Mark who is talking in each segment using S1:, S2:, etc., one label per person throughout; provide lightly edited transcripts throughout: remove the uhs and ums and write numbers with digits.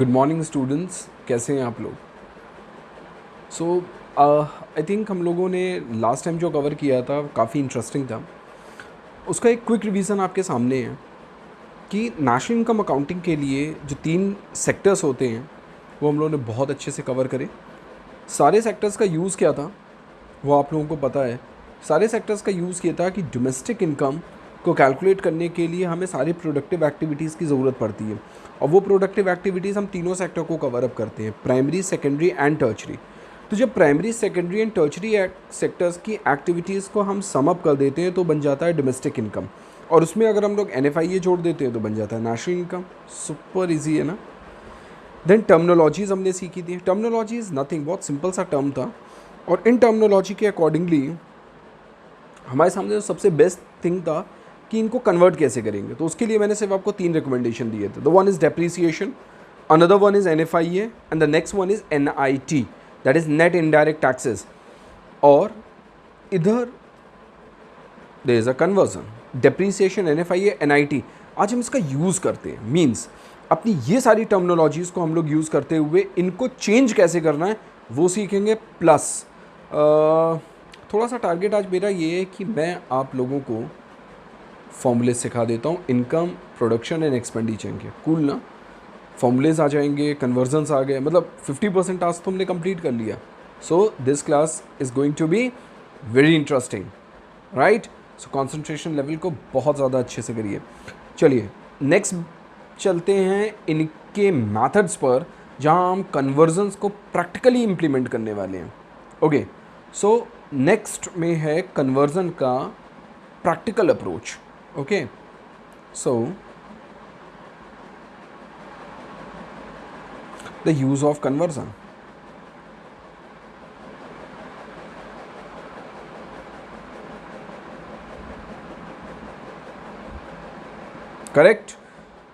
S1: Good morning students, कैसे हैं आप लोग। सो आई थिंक हम लोगों ने लास्ट टाइम जो कवर किया था काफ़ी इंटरेस्टिंग था। उसका एक क्विक रिवीजन आपके सामने है कि नेशनल इनकम अकाउंटिंग के लिए जो 3 सेक्टर्स होते हैं वो हम लोगों ने बहुत अच्छे से कवर करे। सारे सेक्टर्स का यूज़ क्या था वो आप लोगों को पता है। सारे सेक्टर्स का यूज़ किया था कि डोमेस्टिक इनकम को कैलकुलेट करने के लिए हमें सारी प्रोडक्टिव एक्टिविटीज़ की ज़रूरत पड़ती है, और वो प्रोडक्टिव एक्टिविटीज़ हम तीनों सेक्टर को कवर अप करते हैं, प्राइमरी, सेकेंडरी एंड टर्चरी। तो जब primary, secondary and tertiary sectors की एक्टिविटीज़ को हम सम अप कर देते हैं तो बन जाता है डोमेस्टिक इनकम, और उसमें अगर हम लोग NFIA जोड़ देते हैं तो बन जाता है नेशनल इनकम। सुपर ईजी है ना। देन टर्मिनोलॉजीज़ हमने सीखी थी। टर्मिनोलॉजी इज़ नथिंग, बहुत सिंपल सा टर्म था, और इन टर्मिनोलॉजी के अकॉर्डिंगली हमारे सामने जो सबसे बेस्ट थिंग था कि इनको कन्वर्ट कैसे करेंगे। तो उसके लिए मैंने सिर्फ आपको 3 रिकमेंडेशन दिए थे। The one is depreciation, another one is NFIA and the next one is NIT, that is net indirect taxes. और इधर there is a conversion, depreciation, NFIA, NIT। आज हम इसका यूज़ करते हैं, मीन्स अपनी ये सारी टर्मिनोलॉजीज़ को हम लोग यूज़ करते हुए इनको चेंज कैसे करना है वो सीखेंगे। प्लस थोड़ा सा टारगेट आज मेरा ये है कि मैं आप लोगों को फॉर्मूले सिखा देता हूँ, इनकम, प्रोडक्शन एंड एक्सपेंडिचर के। कूल ना, फॉर्मूलेज आ जाएंगे, कन्वर्जन्स आ गए, मतलब 50% टास्क तो हमने कंप्लीट कर लिया। So this class is going to be very interesting, right. So concentration level को बहुत ज़्यादा अच्छे से करिए। चलिए नेक्स्ट चलते हैं इनके मैथड्स पर, जहाँ हम कन्वर्जन्स को प्रैक्टिकली इम्प्लीमेंट करने वाले हैं। ओके, सो नेक्स्ट में है कन्वर्जन का practical approach. Okay, so the use of conversion. Correct.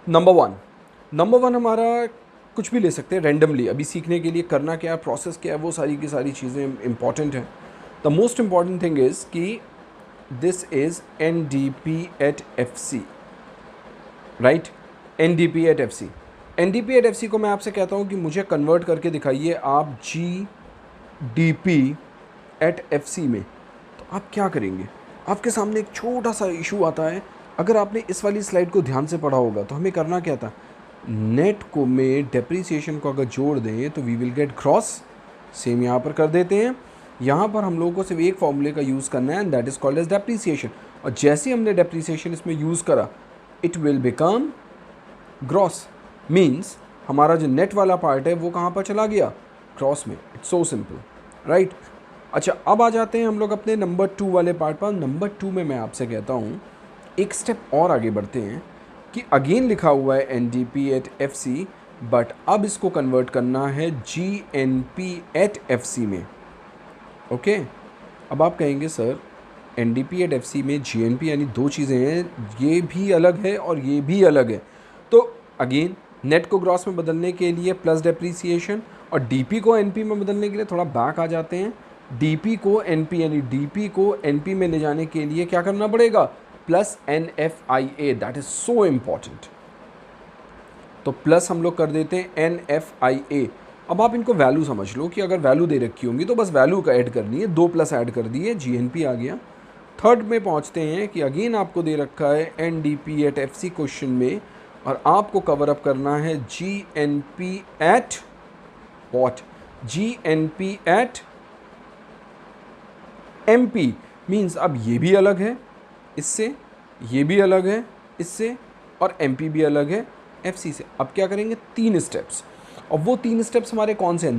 S1: Number one हमारा कुछ भी ले सकते हैं रैंडमली। अभी सीखने के लिए करना क्या है, प्रोसेस क्या है, वो सारी की सारी चीज़ें इंपॉर्टेंट हैं। The most important thing is कि this is NDP@FC, right. NDP@FC को मैं आपसे कहता हूँ कि मुझे कन्वर्ट करके दिखाइए आप GDP@FC में। तो आप क्या करेंगे, आपके सामने एक छोटा सा इशू आता है। अगर आपने इस वाली स्लाइड को ध्यान से पढ़ा होगा तो हमें करना क्या था, नेट को में डेप्रीसिएशन को अगर जोड़ दें तो we will get gross. Same यहाँ पर कर देते हैं। यहाँ पर हम लोगों को सिर्फ एक फॉर्मूले का यूज़ करना है, and that is called as depreciation. और जैसे ही हमने डेप्रीसिएशन इसमें यूज़ करा, it will become gross. Means हमारा जो नेट वाला पार्ट है वो कहाँ पर चला गया, क्रॉस में। It's so simple, right. अच्छा, अब आ जाते हैं हम लोग अपने नंबर 2 वाले पार्ट पर। नंबर 2 में मैं आपसे कहता हूँ एक स्टेप और आगे बढ़ते हैं कि अगेन लिखा हुआ है NDP@FC, बट अब इसको कन्वर्ट करना है GNP@FC में। ओके, अब आप कहेंगे सर NDP@FC में GNP यानी 2 चीज़ें हैं, ये भी अलग है और ये भी अलग है। तो अगेन नेट को ग्रॉस में बदलने के लिए प्लस डेप्रीसिएशन, और DP को NP में बदलने के लिए थोड़ा बैक आ जाते हैं। DP को NP यानी DP को NP में ले जाने के लिए क्या करना पड़ेगा, plus NFIA, that is so important. तो प्लस हम लोग कर देते हैं NFIA। अब आप इनको वैल्यू समझ लो कि अगर वैल्यू दे रखी होंगी तो बस वैल्यू का ऐड करनी है। 2 प्लस ऐड कर दिए, GNP आ गया। थर्ड में पहुंचते हैं कि अगेन आपको दे रखा है NDP@FC क्वेश्चन में, और आपको कवर अप करना है GNP@MP। मीन्स अब ये भी अलग है इससे, ये भी अलग है इससे, और MP भी अलग है FC से। अब क्या करेंगे, 3 स्टेप्स। और वो 3 स्टेप्स हमारे कौन से हैं।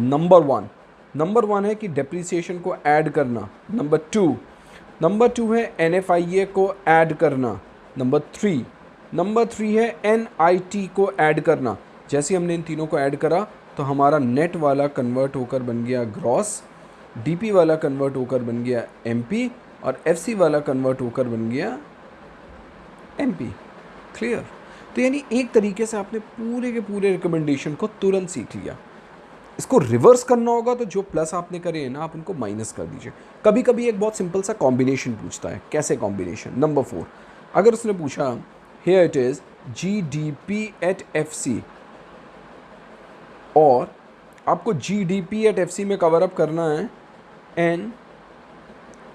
S1: नंबर वन है कि डेप्रीसिएशन को ऐड करना। नंबर टू है NFIA को ऐड करना। नंबर थ्री है NIT को ऐड करना। जैसे हमने इन तीनों को ऐड करा तो हमारा नेट वाला कन्वर्ट होकर बन गया ग्रॉस, DP वाला कन्वर्ट होकर बन गया MP, और FC वाला कन्वर्ट होकर बन गया MP। क्लियर। तो यानी एक तरीके से आपने पूरे के पूरे रिकमेंडेशन को तुरंत सीख लिया। इसको रिवर्स करना होगा तो जो प्लस आपने करे हैं ना, आप उनको माइनस कर दीजिए। कभी कभी एक बहुत सिंपल सा कॉम्बिनेशन पूछता है। कैसे कॉम्बिनेशन, नंबर 4 अगर उसने पूछा हियर इट इज़ GDP@FC, और आपको GDP एट FC में कवर अप करना है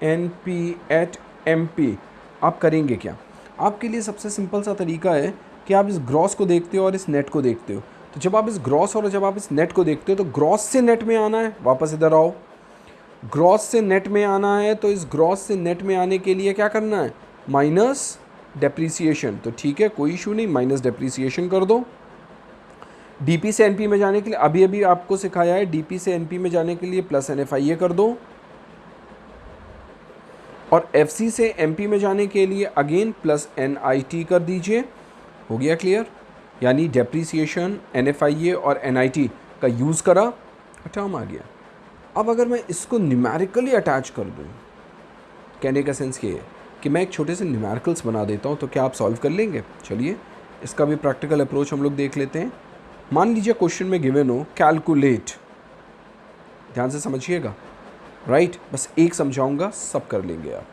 S1: NP एट MP। आप करेंगे क्या? आपके लिए सबसे सिंपल सा तरीका है कि आप इस ग्रॉस को देखते हो और इस नेट को देखते हो। तो जब आप इस ग्रॉस और जब आप इस नेट को देखते हो तो ग्रॉस से नेट में आना है, वापस इधर आओ। ग्रॉस से नेट में आना है तो इस ग्रॉस से नेट में आने के लिए क्या करना है? Minus depreciation. तो ठीक है, कोई इशू नहीं, माइनस डेप्रीसिएशन कर दो। DP से NP में जाने के लिए अभी अभी आपको सिखाया है, DP से NP में जाने के लिए प्लस NFIA कर दो, और FC से MP में जाने के लिए अगेन प्लस NIT कर दीजिए। हो गया क्लियर? यानी डेप्रीसिएशन, NFIA और NIT का यूज़ करा, टर्म आ गया। अब अगर मैं इसको न्यूमेरिकली अटैच कर दूँ, कहने का सेंस ये है कि मैं एक छोटे से न्यूमेरिकल्स बना देता हूँ, तो क्या आप सॉल्व कर लेंगे? चलिए इसका भी प्रैक्टिकल अप्रोच हम लोग देख लेते हैं। मान लीजिए क्वेश्चन में गिवन हो कैलकुलेट, ध्यान से समझिएगा, राइट? बस एक समझाऊंगा, सब कर लेंगे आप।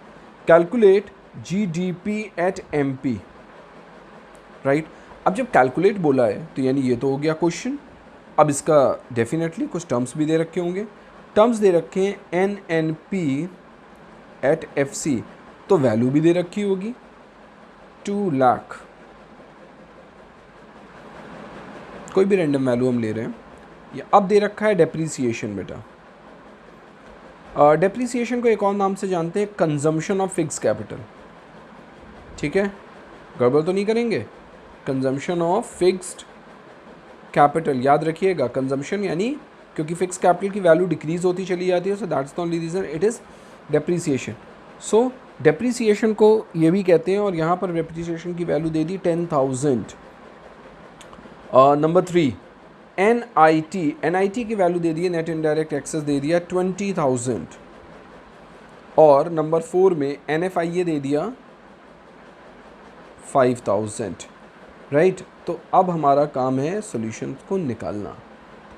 S1: Calculate GDP at MP, right? अब जब कैलकुलेट बोला है तो यानी ये तो हो गया क्वेश्चन। अब इसका डेफिनेटली कुछ टर्म्स भी दे रखे होंगे। टर्म्स दे रखे हैं NNP एट FC, तो वैल्यू भी दे रखी होगी 2 लाख, कोई भी रैंडम वैल्यू हम ले रहे हैं। ये अब दे रखा है डेप्रीसिएशन बेटा। डेप्रीसिएशन को एक और नाम से जानते हैं कंजम्पशन ऑफ फिक्स कैपिटल। ठीक है, गड़बड़ तो नहीं करेंगे? कंजम्पशन ऑफ फिक्स्ड कैपिटल, याद रखिएगा। कंजम्पशन यानी क्योंकि फिक्स कैपिटल की वैल्यू डिक्रीज होती चली जाती है, so that's the only reason it is depreciation. So depreciation को ये भी कहते हैं, और यहाँ पर डेप्रीसिएशन की वैल्यू दे दी 10,000। नंबर 3 NIT की वैल्यू दे दी है, नेट इनडायरेक्ट एक्सेस दे दिया 20,000, और नंबर 4 में NFIA दे दिया 5,000, राइट? तो अब हमारा काम है सॉल्यूशन को निकालना।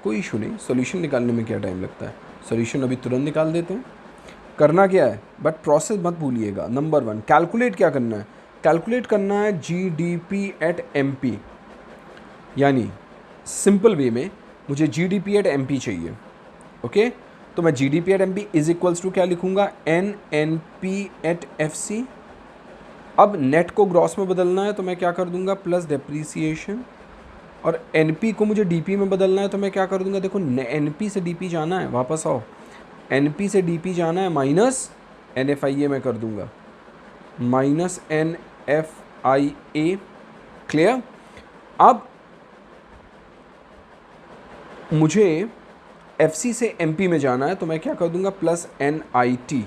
S1: कोई इशू नहीं, सॉल्यूशन निकालने में क्या टाइम लगता है, सॉल्यूशन अभी तुरंत निकाल देते हैं। करना क्या है, बट प्रोसेस मत भूलिएगा। नंबर 1 कैलकुलेट क्या करना है? कैलकुलेट करना है GDP एट MP, यानी सिंपल वे में मुझे GDP एट MP चाहिए। ओके, तो मैं GDP at MP is equals to क्या लिखूंगा? NNP at FC। अब नेट को ग्रॉस में बदलना है तो मैं क्या कर दूंगा? Plus depreciation. और NP को मुझे DP में बदलना है तो मैं क्या कर दूंगा? देखो NP से DP जाना है, वापस आओ, NP से DP जाना है, माइनस NFIA में कर दूंगा, माइनस NFIA। क्लियर? अब मुझे FC से MP में जाना है तो मैं क्या कर दूंगा? Plus NIT।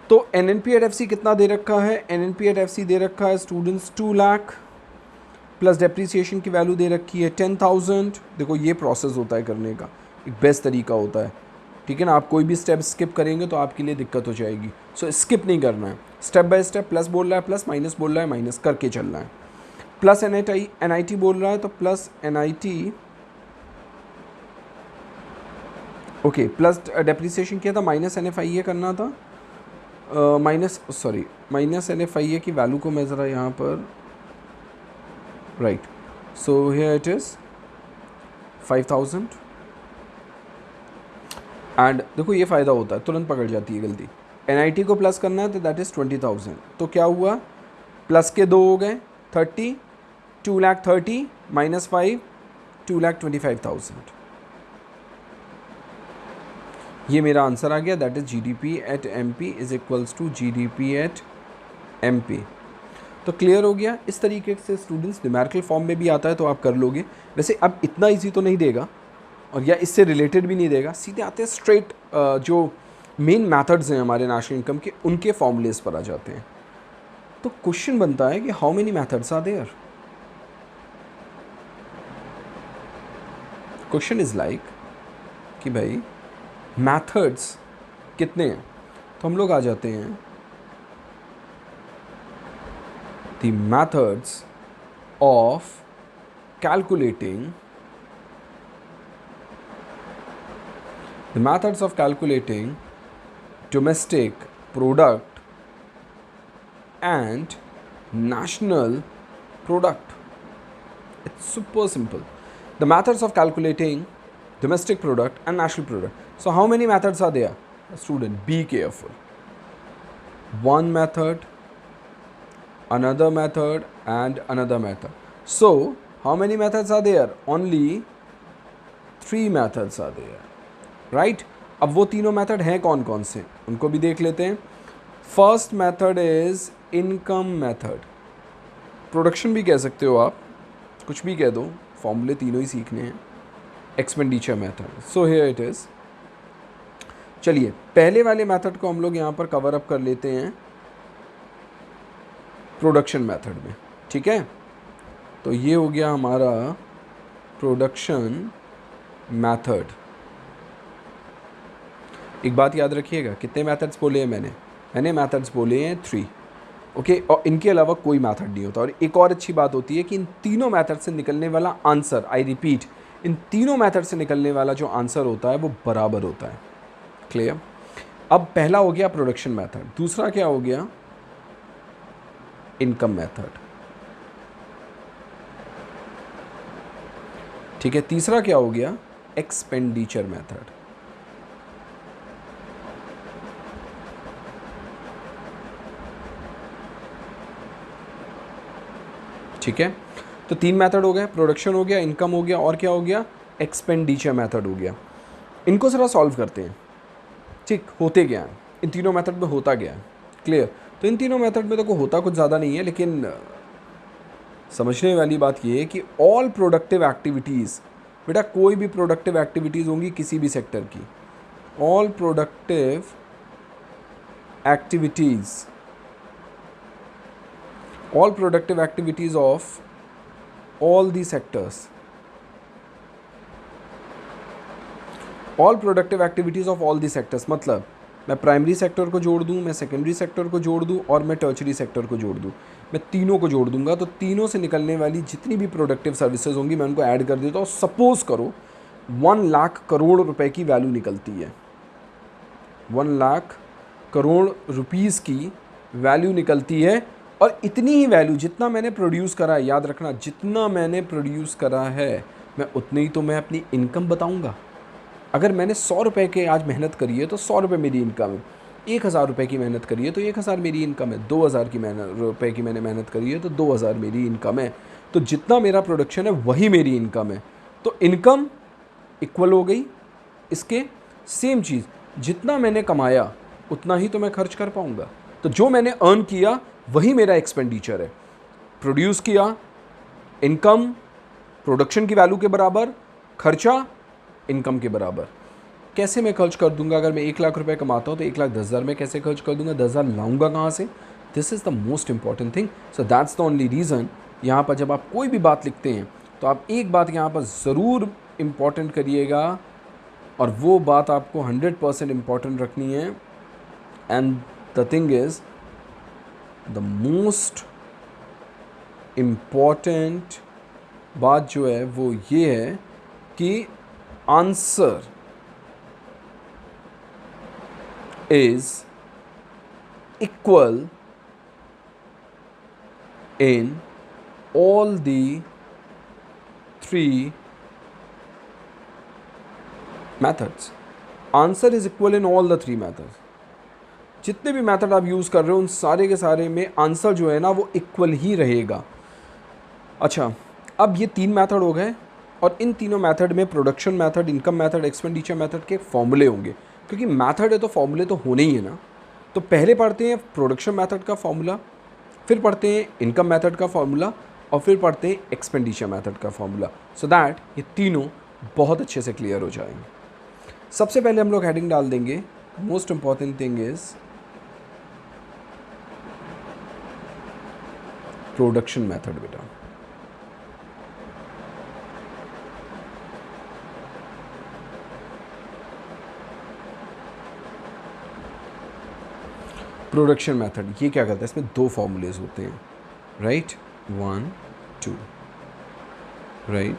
S1: तो NNP एट FC कितना दे रखा है? NNP एट FC दे रखा है स्टूडेंट्स 2 लाख, प्लस डेप्रीसिएशन की वैल्यू दे रखी है 10,000। देखो ये प्रोसेस होता है करने का, एक बेस्ट तरीका होता है, ठीक है ना? आप कोई भी स्टेप स्किप करेंगे तो आपके लिए दिक्कत हो जाएगी। सो स्किप नहीं करना है, स्टेप बाय स्टेप। प्लस बोल रहा है प्लस, माइनस बोल रहा है माइनस, करके चलना है। प्लस NIT बोल रहा है तो plus NIT, okay, plus depreciation किया था, माइनस NFIA करना था, माइनस NFIA की वैल्यू को मैं ज़रा यहाँ पर, right, so here it is 5,000। And देखो ये फ़ायदा होता है, तुरंत पकड़ जाती है गलती। NIT को प्लस करना है तो दैट इज़ 20,000। तो क्या हुआ? प्लस के 2 हो गए 30, 2,30,000 माइनस 5, 2,25,000। ये मेरा आंसर आ गया, that is GDP at MP is equals to GDP at MP। तो क्लियर हो गया? इस तरीके से स्टूडेंट्स न्यूमेरिकल फॉर्म में भी आता है तो आप कर लोगे। वैसे अब इतना इजी तो नहीं देगा, और या इससे रिलेटेड भी नहीं देगा, सीधे आते हैं स्ट्रेट जो मेन मेथड्स हैं हमारे नेशनल इनकम के, उनके फॉर्मूलेस पर आ जाते हैं। तो क्वेश्चन बनता है कि how many methods are there. Question is like कि भाई मेथड्स कितने हैं, तो हम लोग आ जाते हैं the methods of calculating domestic product and national product. It's super simple. The methods of calculating domestic product and national product. So how many methods are there? Student, be careful. One method, another method, and another method. So how many methods are there? Only 3 methods are there, right? अब वो तीनों method हैं कौन कौन से, उनको भी देख लेते हैं. First method is income method. Production भी कह सकते हो आप, कुछ भी कह दो, फॉर्मूले तीनों ही सीखने हैं. Expenditure method. So here it is. चलिए पहले वाले मेथड को हम लोग यहाँ पर कवर अप कर लेते हैं प्रोडक्शन मेथड में. ठीक है, तो ये हो गया हमारा प्रोडक्शन मेथड. एक बात याद रखिएगा, कितने मेथड्स बोले हैं मैंने मेथड्स बोले हैं 3. ओके, और इनके अलावा कोई मेथड नहीं होता. और एक और अच्छी बात होती है कि इन तीनों मेथड से निकलने वाला आंसर, आई रिपीट, इन तीनों मेथड से निकलने वाला जो आंसर होता है वो बराबर होता है. क्लियर? अब पहला हो गया प्रोडक्शन मेथड, दूसरा क्या हो गया? Income method. ठीक है, तीसरा क्या हो गया? Expenditure method. ठीक है, तो 3 मेथड हो गए. प्रोडक्शन हो गया, इनकम हो गया, और क्या हो गया? एक्सपेंडिचर मेथड हो गया. इनको ज़रा सॉल्व करते हैं. ठीक, होते क्या है इन तीनों मेथड में, होता क्या है? क्लियर? तो इन तीनों मेथड में तो होता कुछ ज़्यादा नहीं है, लेकिन समझने वाली बात ये है कि ऑल प्रोडक्टिव एक्टिविटीज़, बेटा कोई भी प्रोडक्टिव एक्टिविटीज़ होंगी किसी भी सेक्टर की, all productive activities, all productive activities of all the sectors, all productive activities of all the sectors. मतलब मैं प्राइमरी सेक्टर को जोड़ दूँ, मैं सेकेंडरी सेक्टर को जोड़ दूँ, और मैं टर्चरी सेक्टर को जोड़ दूँ. मैं तीनों को जोड़ दूंगा, तो तीनों से निकलने वाली जितनी भी प्रोडक्टिव सर्विसेज होंगी मैं उनको ऐड कर देता हूँ. सपोज करो 1 लाख करोड़ रुपए की वैल्यू निकलती है, 1 लाख करोड़ रुपीज़ की वैल्यू निकलती है. और इतनी ही वैल्यू जितना मैंने प्रोड्यूस करा है, याद रखना, जितना मैंने प्रोड्यूस करा है मैं उतने ही तो मैं अपनी इनकम बताऊंगा. अगर मैंने 100 रुपये के आज मेहनत करी है तो 100 रुपये मेरी इनकम है. 1000 रुपये की मेहनत करी है तो 1000 मेरी इनकम है. 2000 की रुपये की मैंने मेहनत करी है तो 2000 मेरी इनकम है. तो जितना मेरा प्रोडक्शन है वही मेरी इनकम है. तो इनकम इक्वल हो गई इसके. सेम चीज़, जितना मैंने कमाया उतना ही तो मैं खर्च कर पाऊँगा. तो जो मैंने अर्न किया वही मेरा एक्सपेंडिचर है. प्रोड्यूस किया, इनकम प्रोडक्शन की वैल्यू के बराबर, खर्चा इनकम के बराबर. कैसे मैं खर्च कर दूंगा? अगर मैं 1 लाख रुपए कमाता हूँ तो 1,10,000 में कैसे खर्च कर दूंगा? 10,000 लाऊंगा कहाँ से? This is the most important thing. So that's the only reason. यहाँ पर जब आप कोई भी बात लिखते हैं तो आप एक बात यहाँ पर ज़रूर इम्पॉर्टेंट करिएगा, और वो बात आपको 100% इम्पॉर्टेंट रखनी है. And the thing is, the most important बात जो है वो ये है कि answer is equal in all the 3 methods. Answer is equal in all the 3 methods. जितने भी मेथड आप यूज़ कर रहे हो उन सारे के सारे में आंसर जो है ना वो इक्वल ही रहेगा. अच्छा, अब ये 3 मेथड हो गए, और इन तीनों मेथड में production method, income method, expenditure method के फॉर्मूले होंगे, क्योंकि मेथड है तो फॉर्मूले तो होने ही है ना. तो पहले पढ़ते हैं प्रोडक्शन मेथड का फॉर्मूला, फिर पढ़ते हैं इनकम मेथड का फॉर्मूला, और फिर पढ़ते हैं एक्सपेंडिचर मेथड का फॉर्मूला, सो दैट ये तीनों बहुत अच्छे से क्लियर हो जाएंगे. सबसे पहले हम लोग हेडिंग डाल देंगे, most important thing is production method. बेटा प्रोडक्शन मेथड ये क्या करता है? इसमें 2 फॉर्मूलेज होते हैं, राइट? 1 2, राइट.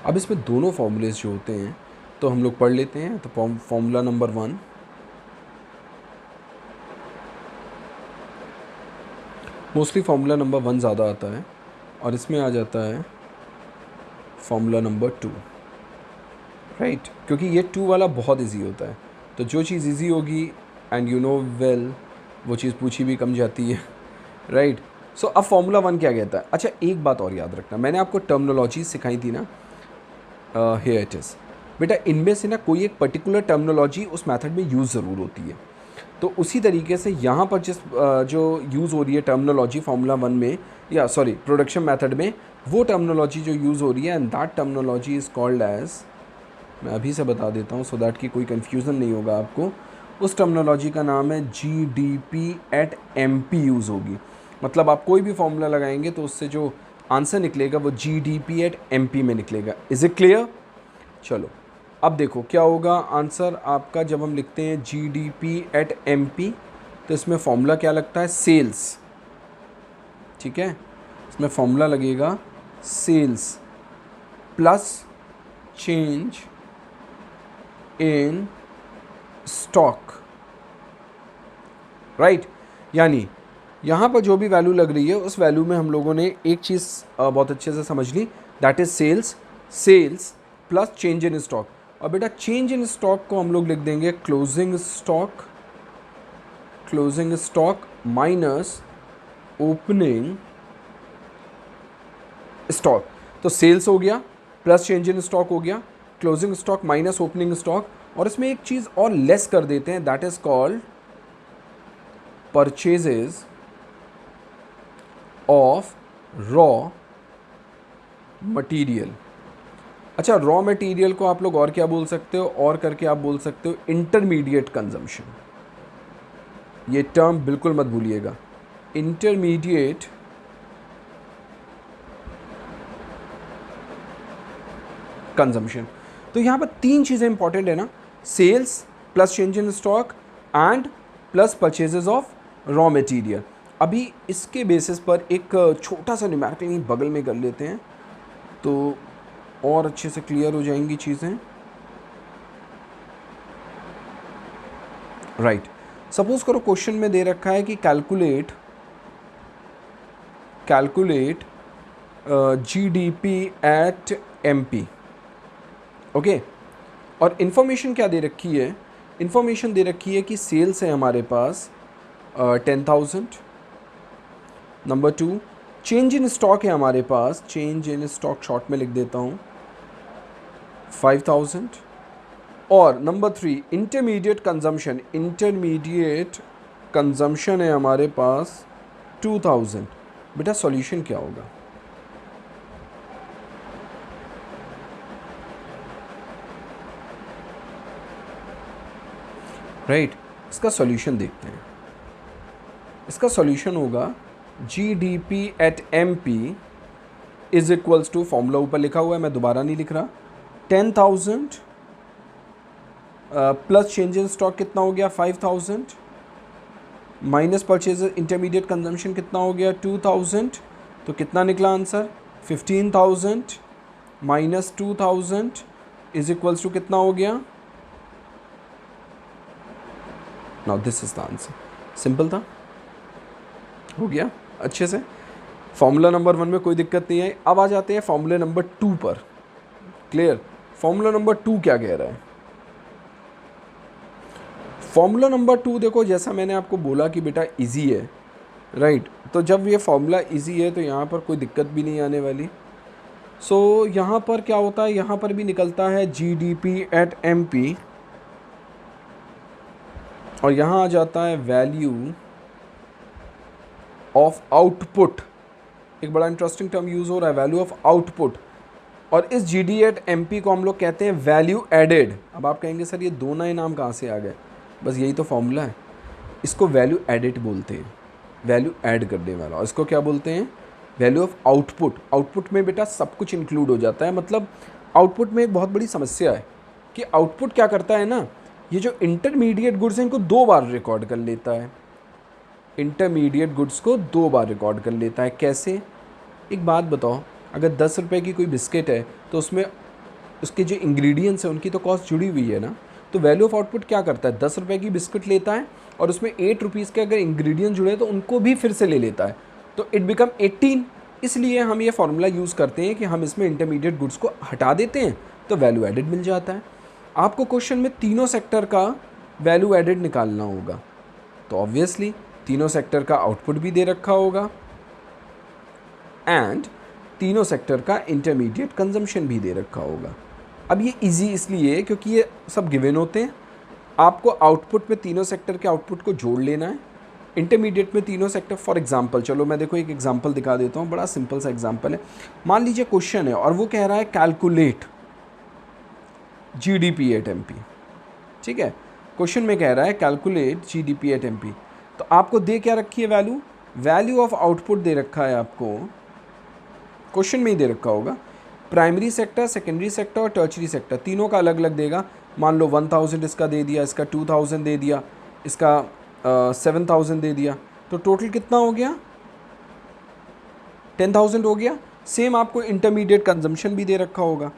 S1: अब इसमें दोनों फॉर्मूलेज जो होते हैं तो हम लोग पढ़ लेते हैं. तो formula number 1, mostly formula number 1 ज़्यादा आता है, और इसमें आ जाता है फॉर्मूला नंबर 2, राइट, क्योंकि ये 2 वाला बहुत इजी होता है, तो जो चीज़ इजी होगी एंड यू नो वेल वो चीज़ पूछी भी कम जाती है, राइट। सो अब फॉर्मूला 1 क्या कहता है? अच्छा, एक बात और याद रखना, मैंने आपको टर्मिनोलॉजी सिखाई थी ना, हियर इट इज़ बेटा, इनमें से ना कोई एक पर्टिकुलर टर्मिनोलॉजी उस मेथड में यूज़ ज़रूर होती है, तो उसी तरीके से यहाँ पर जिस जो यूज़ हो रही है टर्मिनोलॉजी फार्मूला 1 में, या सॉरी प्रोडक्शन मेथड में, वो टर्मिनोलॉजी जो यूज़ हो रही है, and that terminology is called as, मैं अभी से बता देता हूँ सो दैट कि कोई कन्फ्यूज़न नहीं होगा आपको, उस टर्मिनोलॉजी का नाम है GDP@MP यूज़ होगी। मतलब आप कोई भी फॉर्मूला लगाएंगे तो उससे जो आंसर निकलेगा वो GDP@MP में निकलेगा। Is it clear? चलो अब देखो क्या होगा आंसर आपका जब हम लिखते हैं GDP@MP, तो इसमें फॉर्मूला क्या लगता है? सेल्स, ठीक है, इसमें फॉर्मूला लगेगा sales plus change in stock, right. यानी यहाँ पर जो भी वैल्यू लग रही है उस वैल्यू में हम लोगों ने एक चीज़ बहुत अच्छे से समझ ली, that is sales plus change in stock. और बेटा चेंज इन स्टॉक को हम लोग लिख देंगे closing stock minus opening stock. तो सेल्स हो गया प्लस चेंज इन स्टॉक हो गया, closing stock minus opening stock, और इसमें एक चीज़ और लेस कर देते हैं, that is called purchases of raw material. अच्छा, रॉ मटेरियल को आप लोग और क्या बोल सकते हो? और करके आप बोल सकते हो इंटरमीडिएट कंजम्पशन। ये टर्म बिल्कुल मत भूलिएगा, इंटरमीडिएट कंजम्पशन। तो यहाँ पर 3 चीज़ें इंपॉर्टेंट है ना, sales plus change in stock and plus purchases of raw material. अभी इसके बेसिस पर एक छोटा सा न्यूमेरिकल बगल में कर लेते हैं तो और अच्छे से क्लियर हो जाएंगी चीज़ें, राइट। सपोज करो क्वेश्चन में दे रखा है कि कैलकुलेट GDP@MP, ओके। और इन्फॉर्मेशन क्या दे रखी है? इन्फॉर्मेशन दे रखी है कि सेल्स है हमारे पास 10,000, नंबर 2 चेंज इन स्टॉक है हमारे पास, चेंज इन स्टॉक शॉर्ट में लिख देता हूँ 5,000, और नंबर 3 इंटरमीडिएट कंजम्पशन है हमारे पास 2,000। बेटा सॉल्यूशन क्या होगा? राइट, इसका सॉल्यूशन देखते हैं। इसका सॉल्यूशन होगा GDP@MP is equals to, formula ऊपर लिखा हुआ है मैं दोबारा नहीं लिख रहा, 10,000 प्लस चेंज इन स्टॉक कितना हो गया 5,000, माइनस परचेज इंटरमीडिएट कंजम्पशन कितना हो गया 2,000, तो कितना निकला answer 15,000 minus 2,000 is equals to कितना हो गया? Now this is the answer. Simple था, हो गया अच्छे से। फॉर्मूला नंबर 1 में कोई दिक्कत नहीं है। अब आ जाते हैं फॉर्मूले नंबर 2 पर। क्लियर? फॉर्मूला नंबर 2 क्या कह रहा है? फॉर्मूला नंबर 2 देखो, जैसा मैंने आपको बोला कि बेटा इजी है, राइट। तो जब ये फॉर्मूला इजी है तो यहाँ पर कोई दिक्कत भी नहीं आने वाली। सो यहाँ पर क्या होता है, यहाँ पर भी निकलता है GDP@MP, और यहाँ आ जाता है वैल्यू ऑफ आउटपुट। एक बड़ा इंटरेस्टिंग टर्म यूज़ हो रहा है, वैल्यू ऑफ आउटपुट, और इस GD@MP को हम लोग कहते हैं वैल्यू एडेड। अब आप कहेंगे सर ये दो नए नाम कहाँ से आ गए? बस यही तो फॉर्मूला है। इसको वैल्यू एडिट बोलते हैं, वैल्यू ऐड करने वाला। और इसको क्या बोलते हैं? Value of output. आउटपुट में बेटा सब कुछ इंक्लूड हो जाता है। मतलब आउटपुट में एक बहुत बड़ी समस्या है कि आउटपुट क्या करता है ना, ये जो इंटरमीडिएट गुड्स हैं इनको 2 बार रिकॉर्ड कर लेता है। इंटरमीडिएट गुड्स को 2 बार रिकॉर्ड कर लेता है। कैसे? एक बात बताओ, अगर 10 रुपये की कोई बिस्किट है तो उसमें उसके जो इंग्रेडिएंट्स हैं उनकी तो कॉस्ट जुड़ी हुई है ना। तो वैल्यू ऑफ आउटपुट क्या करता है? 10 रुपये की बिस्किट लेता है और उसमें 8 रुपीज़ के अगर इंग्रेडिएंट जुड़े तो उनको भी फिर से ले लेता है, तो इट बिकम 18। इसलिए हम ये फार्मूला यूज़ करते हैं कि हम इसमें इंटरमीडिएट गुड्स को हटा देते हैं तो वैल्यू एडेड मिल जाता है। आपको क्वेश्चन में तीनों सेक्टर का वैल्यू एडेड निकालना होगा, तो ऑब्वियसली तीनों सेक्टर का आउटपुट भी दे रखा होगा एंड तीनों सेक्टर का इंटरमीडिएट कंजम्पशन भी दे रखा होगा। अब ये इजी इसलिए क्योंकि ये सब गिवन होते हैं। आपको आउटपुट में तीनों सेक्टर के आउटपुट को जोड़ लेना है, इंटरमीडिएट में तीनों सेक्टर। फॉर एग्जांपल चलो मैं देखो एक एग्जांपल दिखा देता हूँ, बड़ा सिंपल सा एग्जांपल है। मान लीजिए क्वेश्चन है और वो कह रहा है कैलकुलेट जीडीपी एट एमपी। ठीक है, क्वेश्चन में कह रहा है कैलकुलेट जीडीपी एट एमपी, तो आपको दे क्या रखी है वैल्यू, वैल्यू ऑफ आउटपुट दे रखा है आपको, क्वेश्चन में ही दे रखा होगा। प्राइमरी सेक्टर, सेकेंडरी सेक्टर और टर्चरी सेक्टर तीनों का अलग अलग देगा। मान लो 1000 इसका दे दिया, इसका 2000 दे दिया, इसका 7000 दे दिया, तो टोटल कितना हो गया 10,000 हो गया। सेम आपको इंटरमीडिएट कंजम्पशन भी दे रखा होगा,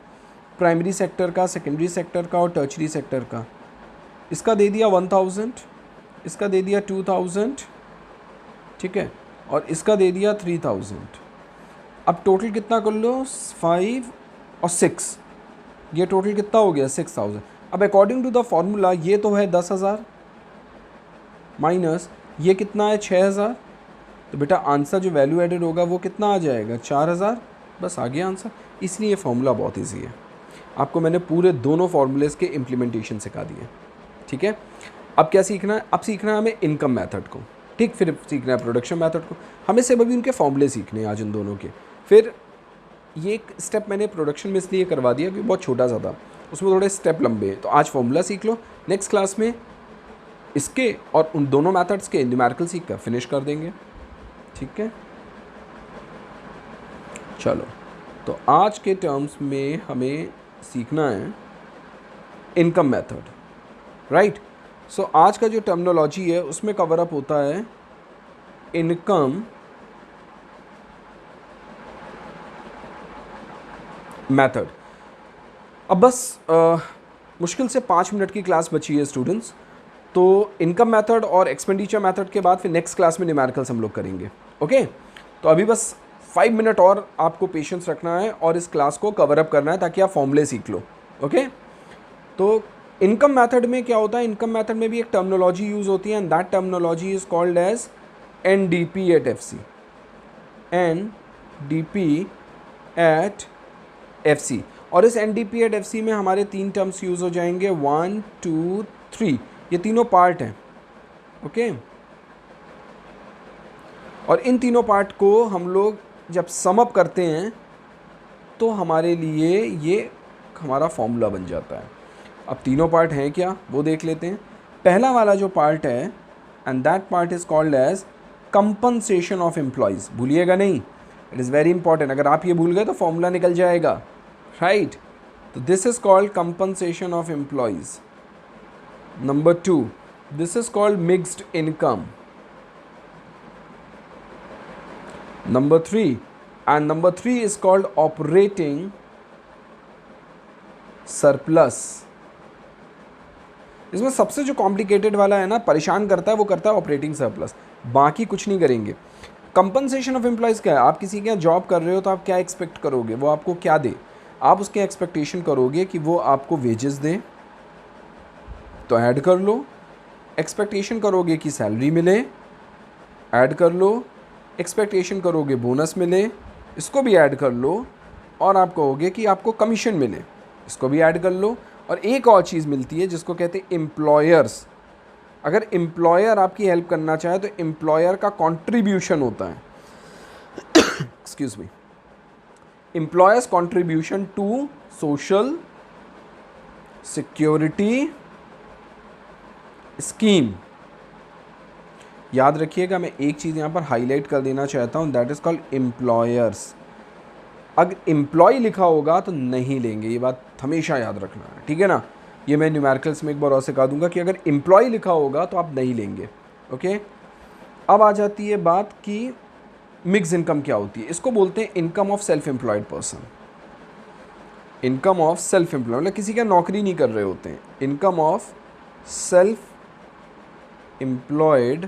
S1: प्राइमरी सेक्टर का, सेकेंडरी सेक्टर का और टर्चरी सेक्टर का। इसका दे दिया 1000, इसका दे दिया 2000, ठीक है, और इसका दे दिया 3000। अब टोटल कितना कर लो 5 और 6, ये टोटल कितना हो गया 6000। अब अकॉर्डिंग टू द फॉर्मूला ये तो है 10,000 माइनस ये कितना है 6,000, तो बेटा आंसर जो वैल्यू एडेड होगा वो कितना आ जाएगा 4,000। बस आ गया आंसर। इसलिए ये फॉर्मूला बहुत ईजी है। आपको मैंने पूरे दोनों फार्मूलेस के इम्प्लीमेंटेशन सिखा दिए। ठीक है, अब क्या सीखना है, अब सीखना है हमें इनकम मेथड को। ठीक, फिर सीखना है प्रोडक्शन मेथड को। हमें सिर्फ अभी उनके फॉर्मूले सीखने हैं आज इन दोनों के। फिर ये एक स्टेप मैंने प्रोडक्शन में इसलिए करवा दिया क्योंकि बहुत छोटा सा था, उसमें थोड़े स्टेप लंबे हैं। तो आज फॉर्मूला सीख लो, नेक्स्ट क्लास में इसके और उन दोनों मेथड्स के न्यूमेरिकल सीख कर फिनिश कर देंगे। ठीक है, चलो तो आज के टर्म्स में हमें सीखना है इनकम मेथड, राइट। सो आज का जो टर्मिनोलॉजी है उसमें कवर अप होता है इनकम मेथड। अब बस मुश्किल से 5 मिनट की क्लास बची है स्टूडेंट्स, तो इनकम मेथड और एक्सपेंडिचर मेथड के बाद फिर नेक्स्ट क्लास में न्यूमेरिकल्स हम लोग करेंगे। ओके, तो अभी बस 5 मिनट और आपको पेशेंस रखना है और इस क्लास को कवर अप करना है ताकि आप फॉर्मूले सीख लो। ओके, तो इनकम मेथड में क्या होता है, इनकम मेथड में भी एक टर्मिनोलॉजी यूज़ होती है and that terminology is called as NDP at FC। NDP at FC, और इस NDP एट FC में हमारे 3 टर्म्स यूज़ हो जाएंगे, 1 2 3, ये तीनों पार्ट हैं। ओके, और इन तीनों पार्ट को हम लोग जब सम अप करते हैं तो हमारे लिए ये हमारा फॉर्मूला बन जाता है। अब तीनों पार्ट हैं क्या वो देख लेते हैं। पहला वाला जो पार्ट है and that part is called as compensation of employees. भूलिएगा नहीं, इट इज़ वेरी इंपॉर्टेंट। अगर आप ये भूल गए तो फॉर्मूला निकल जाएगा, राइट। तो this is called compensation of employees. Number 2, this is called mixed income. Number 3, and number 3 is called operating surplus. इसमें सबसे जो कॉम्प्लिकेटेड वाला है ना, परेशान करता है, वो करता है ऑपरेटिंग सरप्लस। बाकी कुछ नहीं करेंगे। कंपनसेशन ऑफ एम्प्लॉयज़ क्या है, आप किसी के यहाँ जॉब कर रहे हो तो आप क्या एक्सपेक्ट करोगे, वो आपको क्या दे, आप उसके एक्सपेक्टेशन करोगे कि वो आपको वेजेस दे, तो ऐड कर लो। एक्सपेक्टेशन करोगे कि सैलरी मिले, ऐड कर लो। एक्सपेक्टेशन करोगे बोनस मिले, इसको भी ऐड कर लो। और आप कहोगे कि आपको कमीशन मिले, इसको भी ऐड कर लो। और एक और चीज़ मिलती है जिसको कहते हैं एम्प्लॉयर्स। अगर एम्प्लॉयर आपकी हेल्प करना चाहे तो एम्प्लॉयर का कंट्रीब्यूशन होता है, excuse me, employers contribution to social security scheme. याद रखिएगा, मैं एक चीज़ यहाँ पर हाईलाइट कर देना चाहता हूँ, दैट इज़ कॉल्ड एम्प्लॉयर्स। अगर एम्प्लॉय लिखा होगा तो नहीं लेंगे, ये बात हमेशा याद रखना है, ठीक है ना। ये मैं न्यूमेरिकल्स में एक बार और सिखा दूंगा कि अगर एम्प्लॉय लिखा होगा तो आप नहीं लेंगे। ओके, अब आ जाती है बात कि मिक्स इनकम क्या होती है। इसको बोलते हैं income of self employed person. Income of self employed मतलब किसी का नौकरी नहीं कर रहे होते हैं। Income of self employed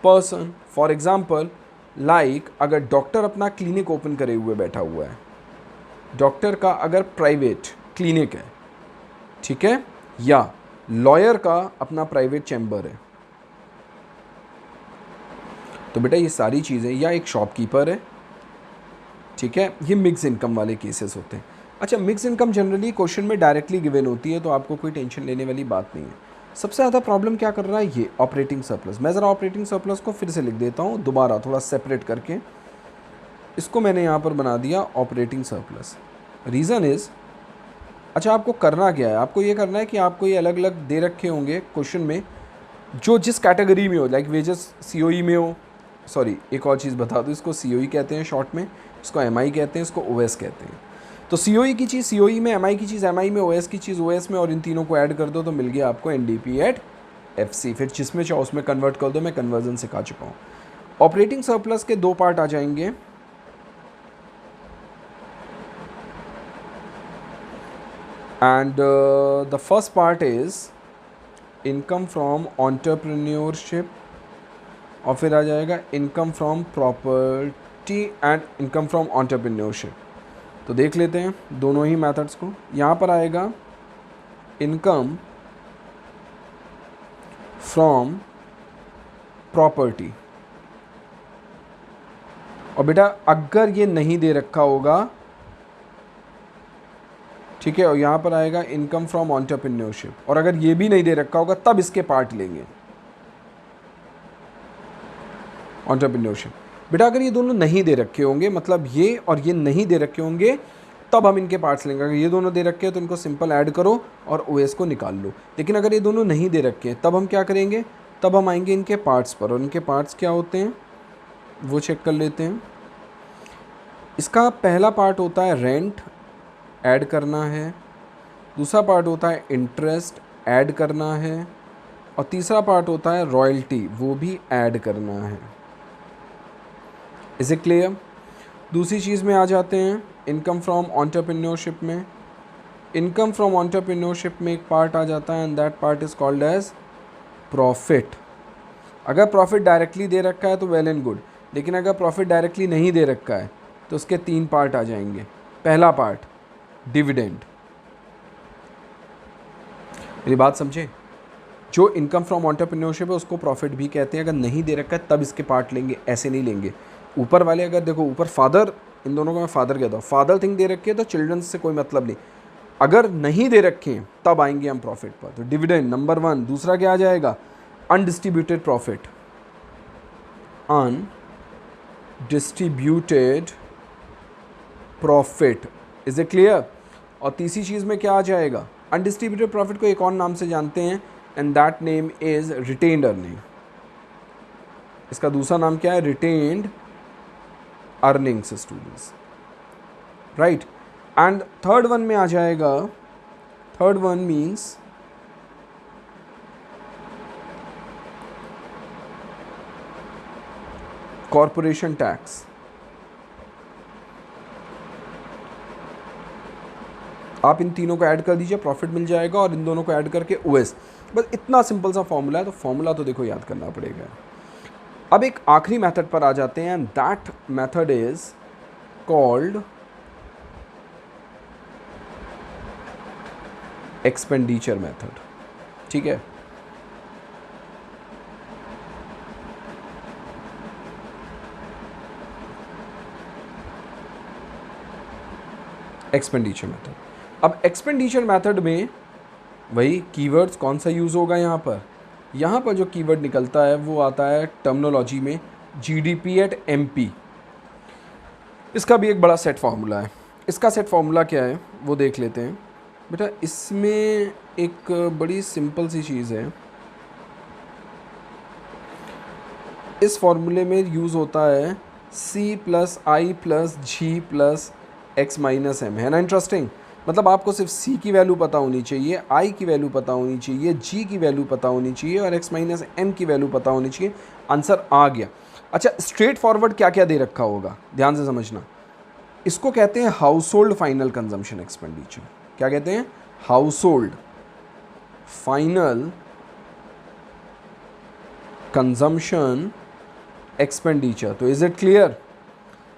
S1: person, for example like अगर डॉक्टर अपना क्लिनिक ओपन करे हुए बैठा हुआ है, डॉक्टर का अगर प्राइवेट क्लिनिक है, ठीक है, या लॉयर का अपना प्राइवेट चैम्बर है, तो बेटा ये सारी चीज़ें, या एक शॉपकीपर है, ठीक है, ये मिक्स इनकम वाले केसेस होते हैं। अच्छा, मिक्स इनकम जनरली क्वेश्चन में डायरेक्टली गिवन होती है, तो आपको कोई टेंशन लेने वाली बात नहीं है। सबसे ज़्यादा प्रॉब्लम क्या कर रहा है, ये ऑपरेटिंग सरप्लस। मैं ज़रा ऑपरेटिंग सरप्लस को फिर से लिख देता हूँ दोबारा, थोड़ा सेपरेट करके। इसको मैंने यहाँ पर बना दिया ऑपरेटिंग सरप्लस। रीज़न इज़, अच्छा आपको करना क्या है, आपको ये करना है कि आपको ये अलग अलग दे रखे होंगे क्वेश्चन में, जो जिस कैटेगरी में हो, लाइक वेजेस सीओई में हो, सॉरी एक और चीज़ बता दूँ, इसको सीओई कहते हैं शॉर्ट में, इसको एमआई कहते हैं, इसको ओएस कहते हैं। तो सीओई की चीज़ सीओई में, एमआई की चीज़ एमआई में, ओएस की चीज़ ओएस में, और इन तीनों को ऐड कर दो तो मिल गया आपको एनडीपी एट एफसी। फिर जिसमें चाहो उसमें कन्वर्ट कर दो, मैं कन्वर्जन सिखा चुका हूँ। ऑपरेटिंग सरप्लस के दो पार्ट आ जाएंगे, and the first part is income from entrepreneurship, और फिर आ जाएगा income from property and income from entrepreneurship. तो देख लेते हैं दोनों ही मेथड्स को। यहाँ पर आएगा इनकम फ्रॉम प्रॉपर्टी, और बेटा अगर ये नहीं दे रखा होगा, ठीक है, और यहाँ पर आएगा इनकम फ्रॉम एंटरप्रेन्योरशिप, और अगर ये भी नहीं दे रखा होगा तब इसके पार्ट लेंगे एंटरप्रेन्योरशिप। बेटा अगर ये दोनों नहीं दे रखे होंगे, मतलब ये और ये नहीं दे रखे होंगे, तब हम इनके पार्ट्स लेंगे। अगर ये दोनों दे रखे हैं तो इनको सिंपल ऐड करो और ओएस को निकाल लो। लेकिन अगर ये दोनों नहीं दे रखे हैं तब हम क्या करेंगे, तब हम आएंगे इनके पार्ट्स पर, और इनके पार्ट्स क्या होते हैं वो चेक कर लेते हैं। इसका पहला पार्ट होता है रेंट, ऐड करना है। दूसरा पार्ट होता है इंटरेस्ट, ऐड करना है। और तीसरा पार्ट होता है रॉयल्टी, वो भी ऐड करना है। Is it clear? दूसरी चीज़ में आ जाते हैं इनकम फ्रॉम एंटरप्रेन्योरशिप में। इनकम फ्रॉम एंटरप्रेन्योरशिप में एक पार्ट आ जाता है, and that part is called as profit. अगर प्रॉफिट डायरेक्टली दे रखा है तो वेल एंड गुड, लेकिन अगर प्रॉफिट डायरेक्टली नहीं दे रखा है तो उसके तीन पार्ट आ जाएंगे। पहला पार्ट डिविडेंड। मेरी बात समझे? जो इनकम फ्रॉम एंटरप्रेन्योरशिप है उसको प्रॉफिट भी कहते हैं। अगर नहीं दे रखा है तब इसके पार्ट लेंगे, ऐसे नहीं लेंगे। ऊपर वाले अगर देखो, ऊपर फादर, इन दोनों को मैं फादर कहता हूँ, फादर थिंग दे रखी है तो चिल्ड्रन से कोई मतलब नहीं। अगर नहीं दे रखे हैं तब आएंगे हम प्रॉफिट पर। तो डिविडेंड नंबर 1। दूसरा क्या आ जाएगा, undistributed profit, undistributed profit. Is it clear? और तीसरी चीज़ में क्या आ जाएगा, अनडिस्ट्रीब्यूटेड प्रॉफिट को एक और नाम से जानते हैं, and that name is retained earning. इसका दूसरा नाम क्या है, retained earnings students, right. And third one में आ जाएगा, third one means corporation tax. आप इन तीनों को ऐड कर दीजिए, प्रॉफिट मिल जाएगा, और इन दोनों को ऐड करके ओएस। बस इतना सिंपल सा फॉर्मूला है, तो फॉर्मूला तो देखो याद करना पड़ेगा। अब एक आखिरी मेथड पर आ जाते हैं, and that method is called expenditure method. ठीक है, एक्सपेंडिचर मेथड। अब एक्सपेंडिचर मेथड में वही कीवर्ड्स कौन सा यूज़ होगा यहाँ पर, यहाँ पर जो कीवर्ड निकलता है वो आता है टर्मिनोलॉजी में जीडीपी एट एमपी। इसका भी एक बड़ा सेट फार्मूला है। इसका सेट फार्मूला क्या है वो देख लेते हैं। बेटा इसमें एक बड़ी सिंपल सी चीज़ है, इस फॉर्मूले में यूज़ होता है C प्लस आई प्लस जी प्लस एक्स माइनस एम। है ना इंटरेस्टिंग? मतलब आपको सिर्फ C की वैल्यू पता होनी चाहिए, I की वैल्यू पता होनी चाहिए, G की वैल्यू पता होनी चाहिए, और x माइनस एम की वैल्यू पता होनी चाहिए। आंसर आ गया। अच्छा, स्ट्रेट फॉरवर्ड क्या क्या दे रखा होगा, ध्यान से समझना। इसको कहते हैं house hold final consumption expenditure. क्या कहते हैं? House hold final consumption expenditure. तो इज़ इट क्लियर?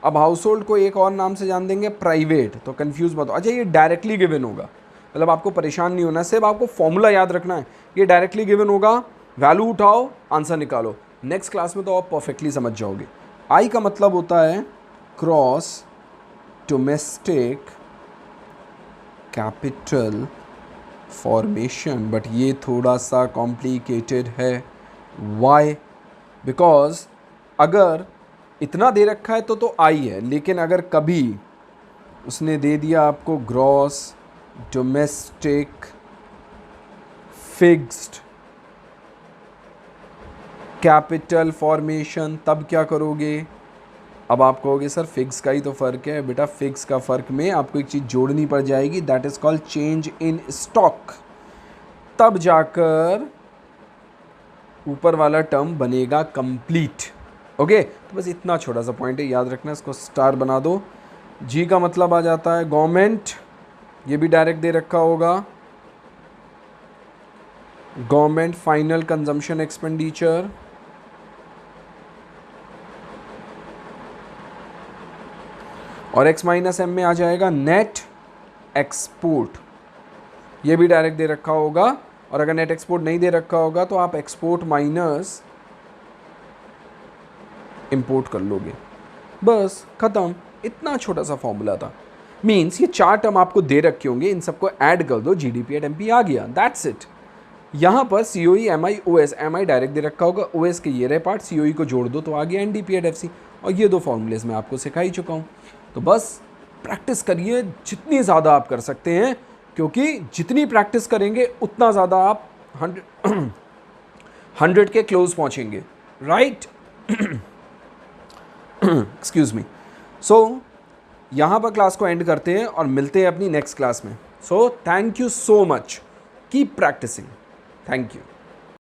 S1: अब हाउस होल्ड को एक और नाम से जान देंगे, प्राइवेट। तो कंफ्यूज मत हो। अच्छा, ये डायरेक्टली गिवन होगा, मतलब आपको परेशान नहीं होना, सिर्फ आपको फॉर्मूला याद रखना है। ये डायरेक्टली गिवन होगा, वैल्यू उठाओ, आंसर निकालो। नेक्स्ट क्लास में तो आप परफेक्टली समझ जाओगे। आई का मतलब होता है cross domestic capital formation, but ये थोड़ा सा कॉम्प्लिकेटेड है। वाई? बिकॉज अगर इतना दे रखा है तो आई है, लेकिन अगर कभी उसने दे दिया आपको gross domestic fixed capital formation, तब क्या करोगे? अब आप कहोगे सर फिक्स का ही तो फ़र्क है। बेटा फिक्स का फ़र्क में आपको एक चीज़ जोड़नी पड़ जाएगी, that is called change in stock. तब जाकर ऊपर वाला टर्म बनेगा कंप्लीट। ओके, तो बस इतना छोटा सा पॉइंट है, याद रखना, इसको स्टार बना दो। जी का मतलब आ जाता है गवर्नमेंट, ये भी डायरेक्ट दे रखा होगा, गवर्नमेंट फाइनल कंजम्पशन एक्सपेंडिचर। और एक्स माइनस एम में आ जाएगा नेट एक्सपोर्ट, ये भी डायरेक्ट दे रखा होगा। और अगर नेट एक्सपोर्ट नहीं दे रखा होगा तो आप एक्सपोर्ट माइनस इंपोर्ट कर लोगे। बस खत्म, इतना छोटा सा फॉर्मूला था। मीन्स ये 4 टर्म आपको दे रखे होंगे, इन सबको ऐड कर दो, जीडीपी एट एमपी आ गया, दैट्स इट। यहाँ पर COE MI OS, MI direct दे रखा होगा, ओएस के ये रहे पार्ट, सीओई को जोड़ दो तो आ गया एनडीपी एट एफसी। और ये 2 फॉर्मूलेज मैं आपको सिखा ही चुका हूँ। तो बस प्रैक्टिस करिए जितनी ज़्यादा आप कर सकते हैं, क्योंकि जितनी प्रैक्टिस करेंगे उतना ज़्यादा आप 100 के क्लोज पहुँचेंगे, राइट? Excuse me. सो यहाँ पर क्लास को एंड करते हैं और मिलते हैं अपनी नेक्स्ट क्लास में। So thank you so much, keep practicing, thank you.